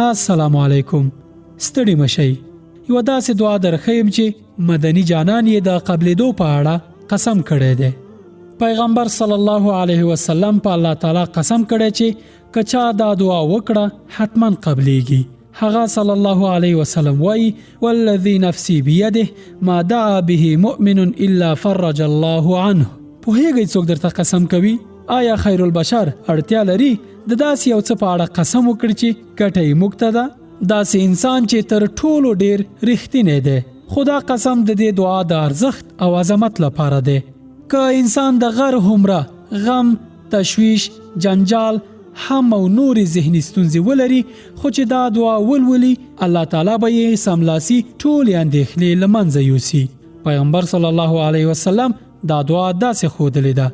السلام علیکم. ستړي مشئ. یو داسې دعا درخیم چې مدني جانان یې د قبلېدو په اړه قسم کړی دی. پیغمبر صلی الله علیه وسلم په الله تعالی قسم کړی چې کچا دا دعا وکړه حتما قبلېږي. هغه صلی الله علیه وسلم وایي والذي نفسي بيده ما دعا به مؤمن الا فرج الله عنه. په هیڅ څوک درته قسم کوي آیا خیر البشر اړتیا لري د داسې یو څه په اړه قسم وکړي چې ګټه یې موږ ته ده؟ داسې انسان چې تر ټولو ډیر رښتینی دی. خدا قسم د دې دعا د ارزښت او عظمت لپاره دی. که انسان د غر هومره غم، تشویش، جنجال، هم او نورې ذهني ستونزې ولري خو چې دا دعا ولولي الله تعالی به یې سملاسي ټولې اندېښنې له منځه یوسي. پیغمبر صلی الله علیه وسلم دا دعا داسې ښودلې ده: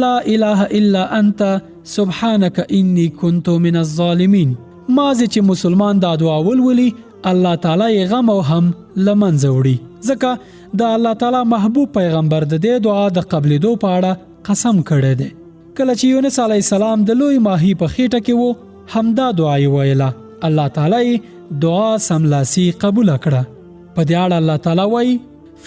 لا اله الا انت سبحانك انی كنت من الظالمین. مازې چې مسلمان دا دعا ولولي الله تعالی یې غم او هم له منځه وړي. ځکه د الله تعالی محبوب پیغمبر د دې دعا د قبلېدو په اړه قسم کړی دی. کله چې یونس علیه السلام د لوی ماهی په خېټه کې وو همدا دعا یې ویله. الله تعالی دعا سملاسي قبول کړه. په دې اړه الله تعالی وایي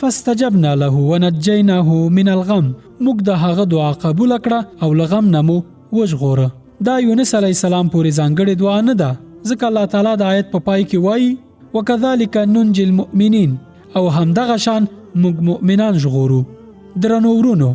فاستجبنا له ونجيناه من الغم. موږ د هغه دعا قبول کړه او له غم نه مو وژغوره. دا یونس علیه السلام پورې ځانګړې دعا نه ده، ځکه الله تعالی د آیت په پای کې وایي وکذلک ننجي المؤمنین، او همدغه شان موږ مؤمنان ژغورو. درنو ورونو،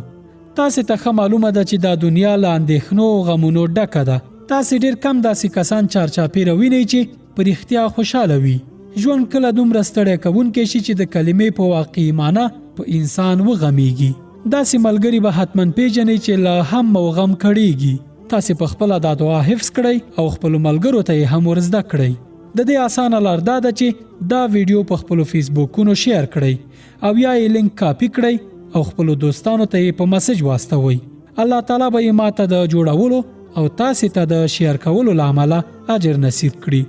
تاسې ته ښه معلومه ده چې دا دنیا له اندېښنو او غمونو ډکه ده. تاسې ډېر کم داسې کسان چارچاپېره وینئ چې په رښتیا خوشحاله وي. ژوند کله دومره ستړی کوونکی شي چې د کلمې په واقعي معنا په انسان وغمیږي. داسې ملګري به حتما پیژنئ چې له هم او غم کړیږي. تاسې په خپله دا دعا حفظ کړئ او خپلو ملګرو ته یې هم ورزده کړئ. د دې اسانه لار دا ده چې دا ویډیو په خپلو فیسبوکونو شیر کړئ او یا یې لینک کاپی کړئ او خپلو دوستانو ته یې په مسیج واستوئ. الله تعالی به یې ماته د جوړولو او تاسې ته د شیر کولو له امله اجر نصیب کړي.